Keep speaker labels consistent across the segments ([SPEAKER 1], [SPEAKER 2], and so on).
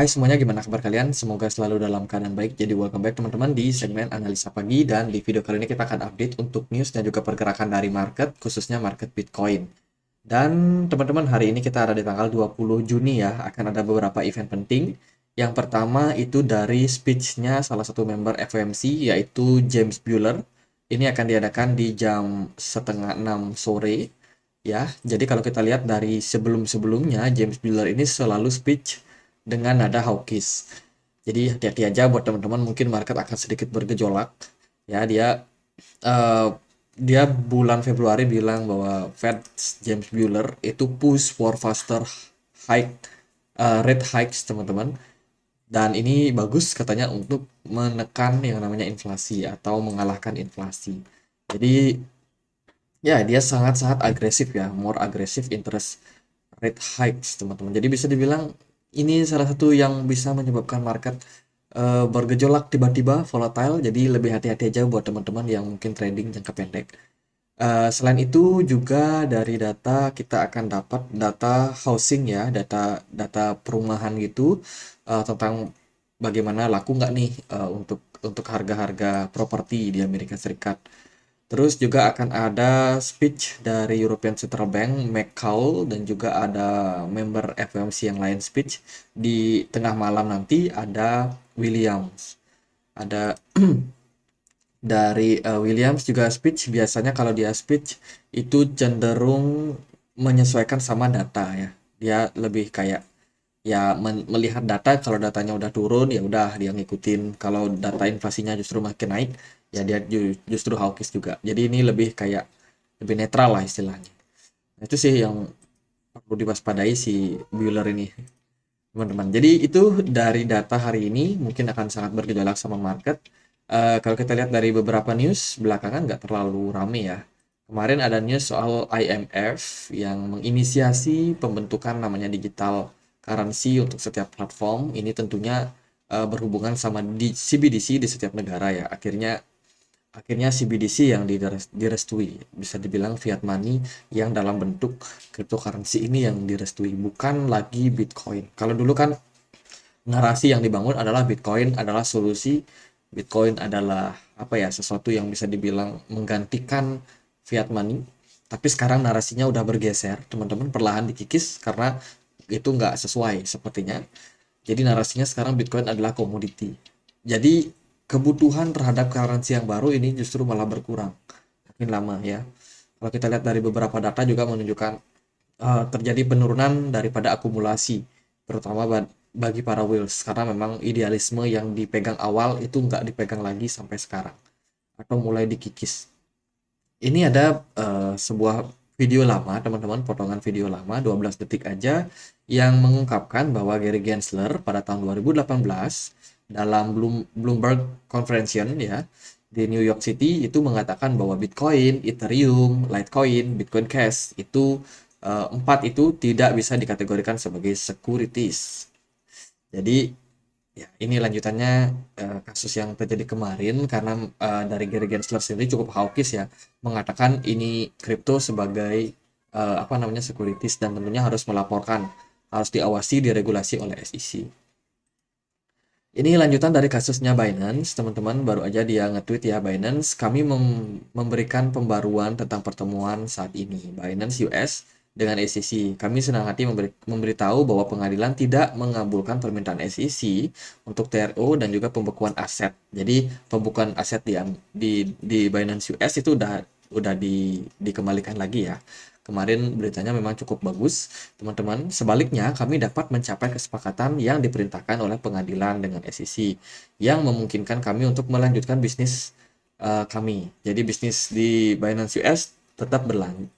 [SPEAKER 1] Hai semuanya, gimana kabar kalian? Semoga selalu dalam keadaan baik. Jadi welcome back teman-teman di segmen analisa pagi, dan di video kali ini kita akan update untuk news dan juga pergerakan dari market, khususnya market Bitcoin. Dan teman-teman, hari ini kita ada di tanggal 20 Juni ya, akan ada beberapa event penting. Yang pertama itu dari speech-nya salah satu member FOMC, yaitu James Bueller. Ini akan diadakan di jam setengah 6 sore ya. Jadi kalau kita lihat dari sebelum-sebelumnya, James Bueller ini selalu speech dengan nada hawkish. Jadi hati-hati aja buat teman-teman, mungkin market akan sedikit bergejolak. Ya, eh, dia bulan Februari bilang bahwa Fed James Bueller itu push for faster hike rate hikes teman-teman. Dan ini bagus katanya untuk menekan yang namanya inflasi atau mengalahkan inflasi. Jadi ya, dia sangat-sangat agresif ya, more aggressive interest rate hikes teman-teman. Jadi bisa dibilang ini salah satu yang bisa menyebabkan market bergejolak tiba-tiba, volatile. Jadi lebih hati-hati aja buat teman-teman yang mungkin trading jangka pendek. Selain itu juga dari data kita akan dapat data housing ya, data data perumahan gitu, tentang bagaimana laku nggak nih untuk harga-harga properti di Amerika Serikat. Terus juga akan ada speech dari European Central Bank, McCall, dan juga ada member FOMC yang lain speech. Di tengah malam nanti ada Williams. Ada dari Williams juga speech. Biasanya kalau dia speech itu cenderung menyesuaikan sama data ya. Dia lebih kayak ya melihat data, kalau datanya udah turun ya udah dia ngikutin, kalau data inflasinya justru makin naik ya dia justru hawkish juga. Jadi ini lebih kayak lebih netral lah istilahnya. Nah, itu sih yang perlu diwaspadai si Bueller ini teman-teman. Jadi itu dari data hari ini mungkin akan sangat bergejolak sama market. Kalau kita lihat dari beberapa news belakangan nggak terlalu rame ya. Kemarin ada news soal IMF yang menginisiasi pembentukan namanya digital currency untuk setiap platform. Ini tentunya berhubungan sama di CBDC di setiap negara ya. Akhirnya CBDC yang direstui, bisa dibilang fiat money yang dalam bentuk cryptocurrency ini yang direstui, bukan lagi Bitcoin. Kalau dulu kan narasi yang dibangun adalah Bitcoin adalah solusi, Bitcoin adalah apa ya, sesuatu yang bisa dibilang menggantikan fiat money. Tapi sekarang narasinya udah bergeser, teman-teman, perlahan dikikis karena itu nggak sesuai sepertinya. Jadi narasinya sekarang Bitcoin adalah komoditi. Jadi kebutuhan terhadap currency yang baru ini justru malah berkurang makin lama ya. Kalau kita lihat dari beberapa data juga menunjukkan terjadi penurunan daripada akumulasi, terutama bagi para whales, karena memang idealisme yang dipegang awal itu nggak dipegang lagi sampai sekarang atau mulai dikikis. Ini ada sebuah video lama teman-teman, potongan video lama 12 detik aja yang mengungkapkan bahwa Gary Gensler pada tahun 2018 dalam Bloomberg Conference ya di New York City itu mengatakan bahwa Bitcoin, Ethereum, Litecoin, Bitcoin Cash itu empat itu tidak bisa dikategorikan sebagai securities. Jadi ya, ini lanjutannya kasus yang terjadi kemarin karena dari Gary Gensler sendiri cukup hawkish ya, mengatakan ini kripto sebagai apa namanya, securities, dan tentunya harus melaporkan, harus diawasi, diregulasi oleh SEC. Ini lanjutan dari kasusnya Binance, teman-teman. Baru aja dia nge-tweet ya, Binance, kami memberikan pembaruan tentang pertemuan saat ini. Binance US dengan SEC. Kami senang hati memberitahu bahwa pengadilan tidak mengabulkan permintaan SEC untuk TRO dan juga pembekuan aset. Jadi pembukuan aset di Binance US itu dikembalikan lagi ya. Kemarin beritanya memang cukup bagus, teman-teman. Sebaliknya, kami dapat mencapai kesepakatan yang diperintahkan oleh pengadilan dengan SEC yang memungkinkan kami untuk melanjutkan bisnis kami. Jadi bisnis di Binance US tetap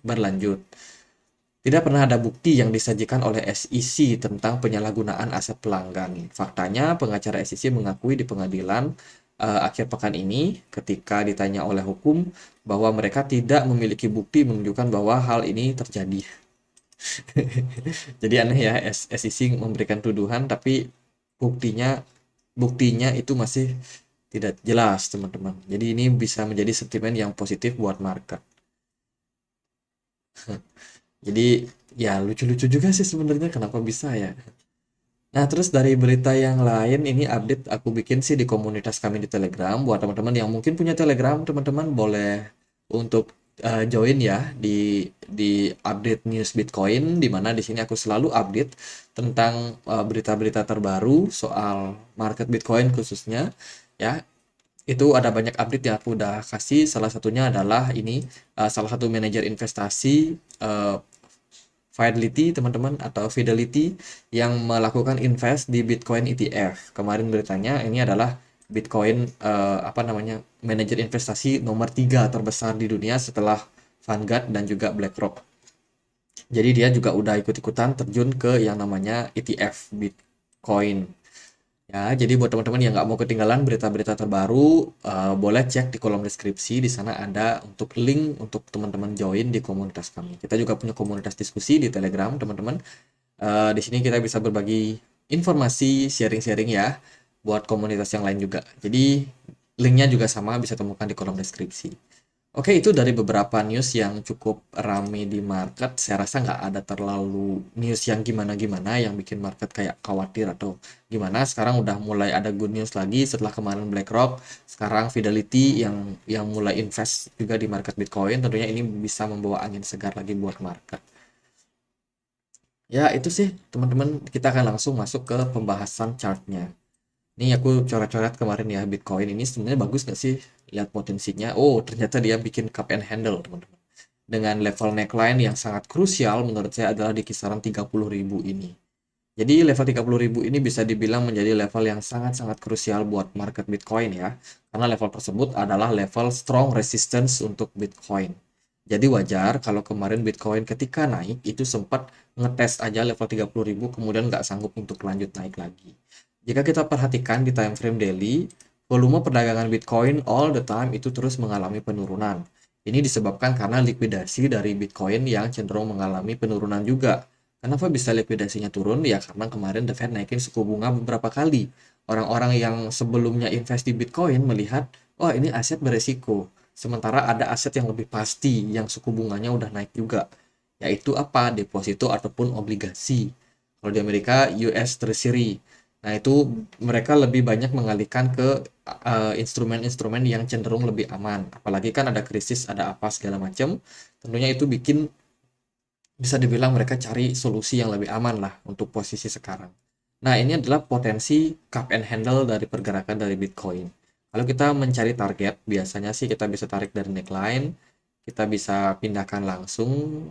[SPEAKER 1] berlanjut. Tidak pernah ada bukti yang disajikan oleh SEC tentang penyalahgunaan aset pelanggan. Faktanya, pengacara SEC mengakui di pengadilan akhir pekan ini ketika ditanya oleh hukum bahwa mereka tidak memiliki bukti menunjukkan bahwa hal ini terjadi. Jadi aneh ya, SEC memberikan tuduhan tapi buktinya buktinya itu masih tidak jelas, teman-teman. Jadi ini bisa menjadi sentimen yang positif buat market. Jadi ya lucu-lucu juga sih sebenarnya, kenapa bisa ya. Nah, terus dari berita yang lain ini update aku bikin sih di komunitas kami di Telegram. Buat teman-teman yang mungkin punya Telegram, teman-teman boleh untuk join ya di update news Bitcoin, di mana di sini aku selalu update tentang berita-berita terbaru soal market Bitcoin khususnya ya. Itu ada banyak update yang aku udah kasih. Salah satunya adalah ini salah satu manajer investasi eh, Fidelity teman-teman atau Fidelity yang melakukan invest di Bitcoin ETF. Kemarin beritanya ini adalah Bitcoin apa namanya manajer investasi nomor 3 terbesar di dunia setelah Vanguard dan juga BlackRock. Jadi dia juga udah ikut-ikutan terjun ke yang namanya ETF Bitcoin. Ya, jadi buat teman-teman yang nggak mau ketinggalan berita-berita terbaru, boleh cek di kolom deskripsi. Di sana ada untuk link untuk teman-teman join di komunitas kami. Kita juga punya komunitas diskusi di Telegram, teman-teman. Di sini kita bisa berbagi informasi, sharing-sharing ya, buat komunitas yang lain juga. Jadi linknya juga sama, bisa temukan di kolom deskripsi. Oke, itu dari beberapa news yang cukup rame di market. Saya rasa nggak ada terlalu news yang gimana-gimana yang bikin market kayak khawatir atau gimana. Sekarang udah mulai ada good news lagi setelah kemarin BlackRock. Sekarang Fidelity yang mulai invest juga di market Bitcoin. Tentunya ini bisa membawa angin segar lagi buat market. Ya, itu sih teman-teman. Kita akan langsung masuk ke pembahasan chartnya. Ini aku coret-coret kemarin ya Bitcoin ini sebenarnya bagus nggak sih? Lihat potensinya. Oh, ternyata dia bikin cup and handle, teman-teman. Dengan level neckline yang sangat krusial menurut saya adalah di kisaran 30.000 ini. Jadi level 30.000 ini bisa dibilang menjadi level yang sangat-sangat krusial buat market Bitcoin ya. Karena level tersebut adalah level strong resistance untuk Bitcoin. Jadi wajar kalau kemarin Bitcoin ketika naik itu sempat ngetes aja level 30.000 kemudian nggak sanggup untuk lanjut naik lagi. Jika kita perhatikan di time frame daily, volume perdagangan Bitcoin all the time itu terus mengalami penurunan. Ini disebabkan karena likuidasi dari Bitcoin yang cenderung mengalami penurunan juga. Kenapa bisa likuidasinya turun? Ya karena kemarin The Fed naikin suku bunga beberapa kali. Orang-orang yang sebelumnya invest di Bitcoin melihat, wah ini aset beresiko. Sementara ada aset yang lebih pasti yang suku bunganya udah naik juga. Yaitu apa? Deposito ataupun obligasi. Kalau di Amerika, US Treasury. Nah, itu mereka lebih banyak mengalihkan ke instrumen-instrumen yang cenderung lebih aman. Apalagi kan ada krisis, ada apa segala macam. Tentunya itu bikin bisa dibilang mereka cari solusi yang lebih aman lah untuk posisi sekarang. Nah, ini adalah potensi cup and handle dari pergerakan dari Bitcoin. Kalau kita mencari target, biasanya sih kita bisa tarik dari neckline, kita bisa pindahkan langsung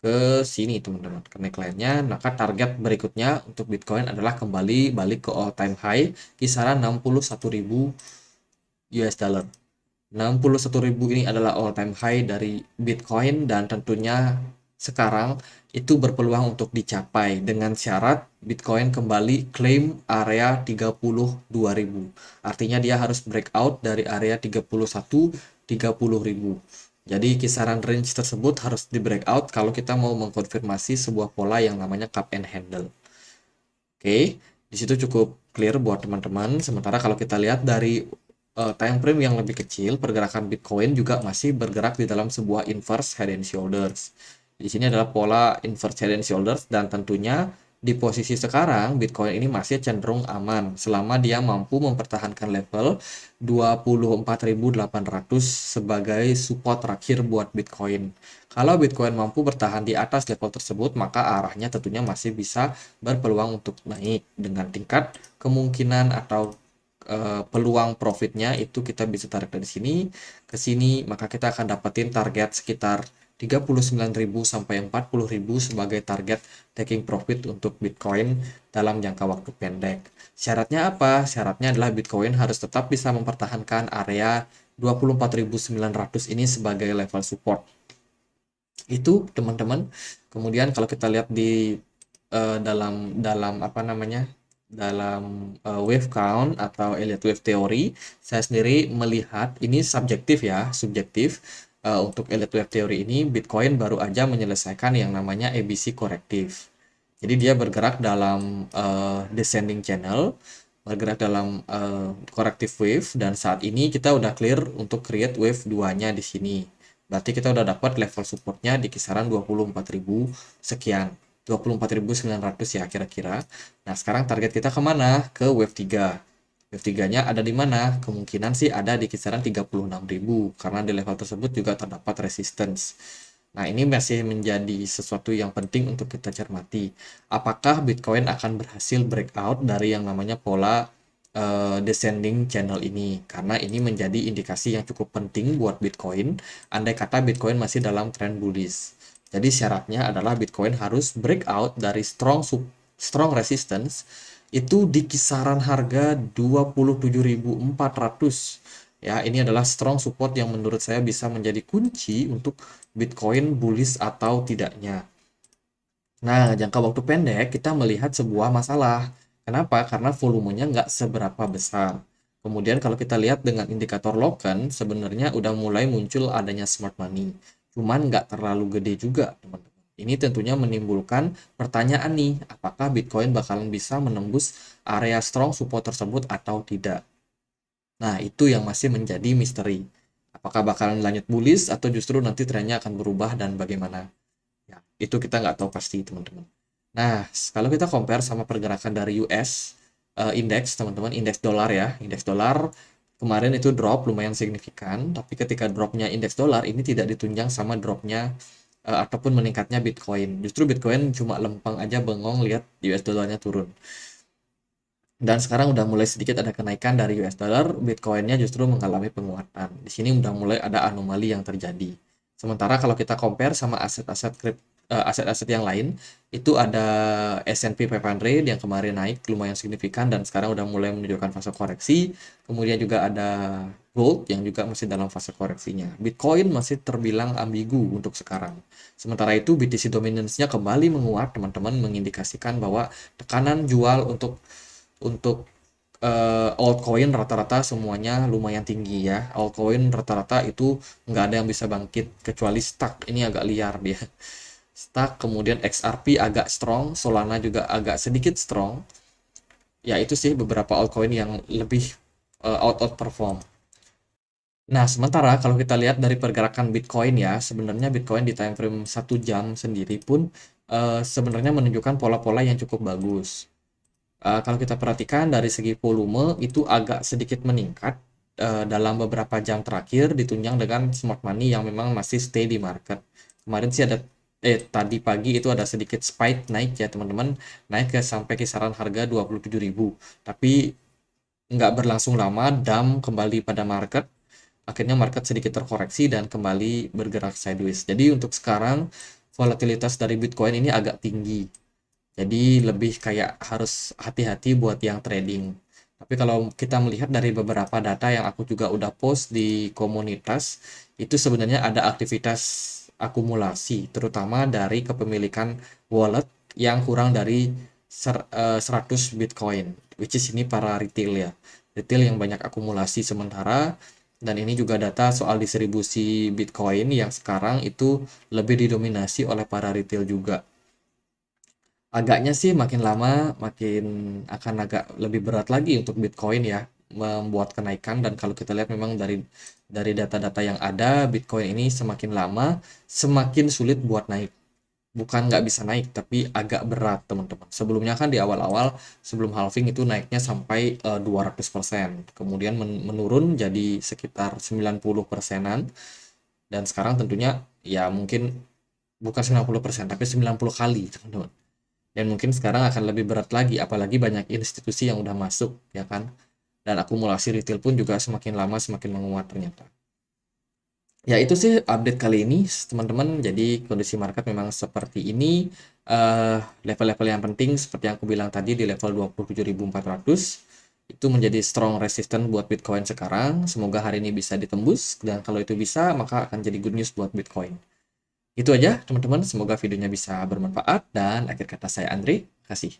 [SPEAKER 1] ke sini teman-teman, ke neckline-nya. Maka target berikutnya untuk Bitcoin adalah kembali balik ke all time high kisaran 61.000 US dollar. 61.000 ini adalah all time high dari Bitcoin dan tentunya sekarang itu berpeluang untuk dicapai dengan syarat Bitcoin kembali klaim area 32.000. Artinya dia harus breakout dari area 31 30.000. Jadi kisaran range tersebut harus di breakout kalau kita mau mengkonfirmasi sebuah pola yang namanya cup and handle. Oke, di situ cukup clear buat teman-teman. Sementara kalau kita lihat dari time frame yang lebih kecil, pergerakan Bitcoin juga masih bergerak di dalam sebuah inverse head and shoulders. Di sini adalah pola inverse head and shoulders dan tentunya di posisi sekarang Bitcoin ini masih cenderung aman selama dia mampu mempertahankan level 24.800 sebagai support terakhir buat Bitcoin. Kalau Bitcoin mampu bertahan di atas level tersebut, maka arahnya tentunya masih bisa berpeluang untuk naik dengan tingkat kemungkinan atau peluang profitnya itu kita bisa tarik dari sini ke sini, maka kita akan dapetin target sekitar 39.000 sampai 40.000 sebagai target taking profit untuk Bitcoin dalam jangka waktu pendek. Syaratnya apa? Syaratnya adalah Bitcoin harus tetap bisa mempertahankan area 24.900 ini sebagai level support. Itu teman-teman. Kemudian kalau kita lihat di dalam dalam apa namanya? Dalam wave count atau Elliott wave theory, saya sendiri melihat ini subjektif ya, subjektif. Untuk Elliott wave theory ini Bitcoin baru aja menyelesaikan yang namanya ABC korektif. Jadi dia bergerak dalam descending channel, bergerak dalam corrective wave dan saat ini kita udah clear untuk create wave 2-nya di sini. Berarti kita udah dapat level supportnya di kisaran 24.000 sekian. 24.900 ya kira-kira. Nah, sekarang target kita kemana? Ke wave 3. Wave 3-nya ada di mana? Kemungkinan sih ada di kisaran 36.000 karena di level tersebut juga terdapat resistance. Nah, ini masih menjadi sesuatu yang penting untuk kita cermati. Apakah Bitcoin akan berhasil breakout dari yang namanya pola descending channel ini? Karena ini menjadi indikasi yang cukup penting buat Bitcoin, andai kata Bitcoin masih dalam trend bullish. Jadi syaratnya adalah Bitcoin harus breakout dari strong resistance itu di kisaran harga 27.400. Ya, ini adalah strong support yang menurut saya bisa menjadi kunci untuk Bitcoin bullish atau tidaknya. Nah, jangka waktu pendek kita melihat sebuah masalah. Kenapa? Karena volumenya nggak seberapa besar. Kemudian kalau kita lihat dengan indikator Loken, sebenarnya udah mulai muncul adanya smart money. Cuman nggak terlalu gede juga, teman-teman. Ini tentunya menimbulkan pertanyaan nih, apakah Bitcoin bakalan bisa menembus area strong support tersebut atau tidak? Nah, itu yang masih menjadi misteri. Apakah bakalan lanjut bullish atau justru nanti trennya akan berubah dan bagaimana? Ya, itu kita nggak tahu pasti, teman-teman. Nah, kalau kita compare sama pergerakan dari US index, teman-teman, indeks dolar ya, indeks dolar kemarin itu drop lumayan signifikan, tapi ketika dropnya indeks dolar ini tidak ditunjang sama dropnya ataupun meningkatnya Bitcoin. Justru Bitcoin cuma lempeng aja bengong lihat US dollarnya turun. Dan sekarang udah mulai sedikit ada kenaikan dari US dollar, Bitcoinnya justru mengalami penguatan. Di sini udah mulai ada anomali yang terjadi. Sementara kalau kita compare sama aset-aset yang lain, itu ada S&P 500 yang kemarin naik lumayan signifikan dan sekarang udah mulai menunjukkan fase koreksi. Kemudian juga ada gold yang juga masih dalam fase koreksinya. Bitcoin masih terbilang ambigu untuk sekarang. Sementara itu BTC dominance-nya kembali menguat, teman-teman, mengindikasikan bahwa tekanan jual untuk altcoin rata-rata semuanya lumayan tinggi ya. Altcoin rata-rata itu nggak ada yang bisa bangkit kecuali Stack. Ini agak liar dia. Stack, kemudian XRP agak strong, Solana juga agak sedikit strong. Ya itu sih beberapa altcoin yang lebih outperform. Nah, sementara kalau kita lihat dari pergerakan Bitcoin ya, sebenarnya Bitcoin di time frame 1 jam sendiri pun sebenarnya menunjukkan pola-pola yang cukup bagus. Kalau kita perhatikan dari segi volume itu agak sedikit meningkat dalam beberapa jam terakhir ditunjang dengan smart money yang memang masih stay di market. Kemarin sih ada tadi pagi itu ada sedikit spike naik ya teman-teman, naik ke sampai kisaran harga 27.000. Tapi nggak berlangsung lama, kembali pada market. Akhirnya market sedikit terkoreksi dan kembali bergerak sideways. Jadi untuk sekarang volatilitas dari Bitcoin ini agak tinggi. Jadi lebih kayak harus hati-hati buat yang trading. Tapi kalau kita melihat dari beberapa data yang aku juga udah post di komunitas, itu sebenarnya ada aktivitas akumulasi, terutama dari kepemilikan wallet yang kurang dari 100 Bitcoin, which is ini para retail ya. Retail yang banyak akumulasi sementara, dan ini juga data soal distribusi Bitcoin yang sekarang itu lebih didominasi oleh para retail juga. Agaknya sih makin lama makin akan agak lebih berat lagi untuk Bitcoin ya membuat kenaikan, dan kalau kita lihat memang dari data-data yang ada Bitcoin ini semakin lama semakin sulit buat naik. Bukan nggak bisa naik tapi agak berat teman-teman. Sebelumnya kan di awal-awal sebelum halving itu naiknya sampai 200%. Kemudian menurun jadi sekitar 90%-an, dan sekarang tentunya ya mungkin bukan 90% tapi 90 kali teman-teman. Dan mungkin sekarang akan lebih berat lagi, apalagi banyak institusi yang udah masuk, ya kan? Dan akumulasi retail pun juga semakin lama semakin menguat ternyata. Ya itu sih update kali ini, teman-teman. Jadi kondisi market memang seperti ini. Level-level yang penting seperti yang aku bilang tadi di level 27.400 itu menjadi strong resistance buat Bitcoin sekarang. Semoga hari ini bisa ditembus, dan kalau itu bisa maka akan jadi good news buat Bitcoin. Itu aja teman-teman, semoga videonya bisa bermanfaat, dan akhir kata saya Andre, kasih.